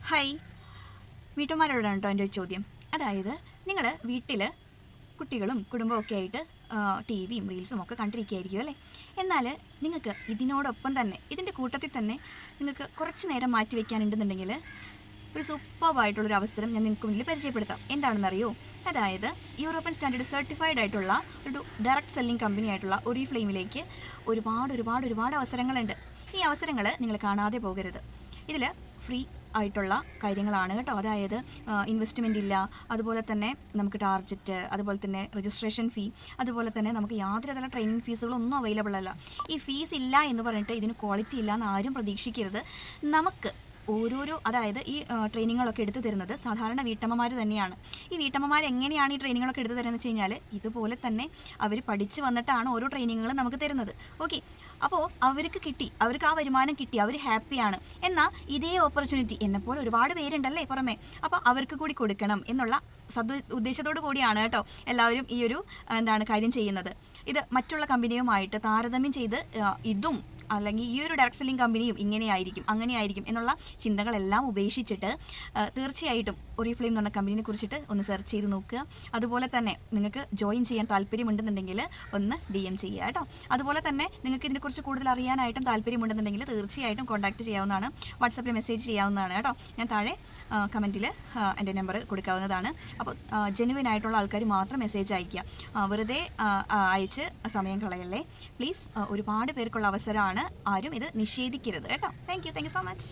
Hi, വീട്ടമ്മമാരോടാണ് കേട്ടോ എൻ്റെ ഒരു ചോദ്യം. അതായത് നിങ്ങൾ വീട്ടിൽ കുട്ടികളും കുടുംബവും ഒക്കെ ആയിട്ട് ടി വിയും റീൽസും ഒക്കെ കണ്ടിരിക്കുകയായിരിക്കും അല്ലേ. എന്നാൽ നിങ്ങൾക്ക് ഇതിനോടൊപ്പം തന്നെ ഇതിൻ്റെ കൂട്ടത്തിൽ തന്നെ നിങ്ങൾക്ക് കുറച്ച് നേരം മാറ്റി വയ്ക്കാനുണ്ടെന്നുണ്ടെങ്കിൽ ഒരു സൂപ്പർബായിട്ടുള്ളൊരു അവസരം ഞാൻ നിങ്ങൾക്ക് മുന്നിൽ പരിചയപ്പെടുത്താം. എന്താണെന്നറിയോ? അതായത് യൂറോപ്യൻ സ്റ്റാൻഡേർഡ് സർട്ടിഫൈഡ് ആയിട്ടുള്ള ഒരു ഡയറക്റ്റ് സെല്ലിംഗ് കമ്പനി ആയിട്ടുള്ള ഒറിഫ്ലെയിമിലേക്ക് ഒരുപാട് അവസരങ്ങളുണ്ട്. ഈ അവസരങ്ങൾ നിങ്ങൾ കാണാതെ പോകരുത്. ഇതിൽ ഫ്രീ ആയിട്ടുള്ള കാര്യങ്ങളാണ് കേട്ടോ. അതായത് ഇൻവെസ്റ്റ്മെൻ്റ് ഇല്ല, അതുപോലെ തന്നെ നമുക്ക് ടാർജറ്റ്, അതുപോലെ തന്നെ രജിസ്ട്രേഷൻ ഫീ, അതുപോലെ തന്നെ നമുക്ക് യാതൊരു തരം ട്രെയിനിങ് ഫീസുകളൊന്നും അവൈലബിൾ അല്ല. ഈ ഫീസ് ഇല്ല എന്ന് പറഞ്ഞിട്ട് ഇതിന് ക്വാളിറ്റി ഇല്ല എന്ന് ആരും പ്രതീക്ഷിക്കരുത്. നമുക്ക് അതായത് ഈ ട്രെയിനിങ്ങുകളൊക്കെ എടുത്തു തരുന്നത് സാധാരണ വീട്ടമ്മമാർ തന്നെയാണ്. ഈ വീട്ടമ്മമാർ എങ്ങനെയാണ് ഈ ട്രെയിനിങ്ങുകളൊക്കെ എടുത്തു തരുന്നത് വെച്ച് കഴിഞ്ഞാൽ ഇതുപോലെ തന്നെ അവർ പഠിച്ച് വന്നിട്ടാണ് ഓരോ ട്രെയിനിങ്ങുകളും നമുക്ക് തരുന്നത്. ഓക്കെ, അപ്പോൾ അവർക്ക് ആ വരുമാനം കിട്ടി, അവർ ഹാപ്പിയാണ്. എന്നാൽ ഇതേ ഓപ്പർച്യൂണിറ്റി എന്നെപ്പോലെ ഒരുപാട് പേരുണ്ടല്ലേ പുറമേ, അപ്പോൾ അവർക്ക് കൂടി കൊടുക്കണം എന്നുള്ള ഉദ്ദേശത്തോടു കൂടിയാണ് കേട്ടോ എല്ലാവരും ഈ ഒരു കാര്യം ചെയ്യുന്നത്. ഇത് മറ്റുള്ള കമ്പനിയുമായിട്ട് താരതമ്യം ചെയ്ത് ഇതും അല്ലെങ്കിൽ ഈ ഒരു ഡയറക്റ്റ് സെല്ലിംഗ് കമ്പനിയും ഇങ്ങനെയായിരിക്കും അങ്ങനെയായിരിക്കും എന്നുള്ള ചിന്തകളെല്ലാം ഉപേക്ഷിച്ചിട്ട് തീർച്ചയായിട്ടും ഒറിഫ്ലെയിം എന്ന് പറഞ്ഞ കമ്പനിയെ കുറിച്ചിട്ട് ഒന്ന് സെർച്ച് ചെയ്ത് നോക്കുക. അതുപോലെ തന്നെ നിങ്ങൾക്ക് ജോയിൻ ചെയ്യാൻ താല്പര്യമുണ്ടെന്നുണ്ടെങ്കിൽ ഒന്ന് DM ചെയ്യുക കേട്ടോ. അതുപോലെ തന്നെ നിങ്ങൾക്ക് ഇതിനെക്കുറിച്ച് കൂടുതൽ അറിയാനായിട്ടും താല്പര്യമുണ്ടെന്നുണ്ടെങ്കിൽ തീർച്ചയായിട്ടും കോൺടാക്റ്റ് ചെയ്യാവുന്നതാണ്. വാട്സാപ്പിൽ മെസ്സേജ് ചെയ്യാവുന്നതാണ് കേട്ടോ. ഞാൻ താഴെ കമൻറ്റിൽ എൻ്റെ നമ്പർ കൊടുക്കാവുന്നതാണ്. അപ്പോൾ ജെനുവിൻ ആയിട്ടുള്ള ആൾക്കാർ മാത്രം മെസ്സേജ് അയയ്ക്കുക, വെറുതെ അയച്ച് സമയം കളയല്ലേ പ്ലീസ്. ഒരുപാട് പേർക്കുള്ള അവസരമാണ്, ആരും ഇത് നിഷേധിക്കരുത് കേട്ടോ. Thank you so much.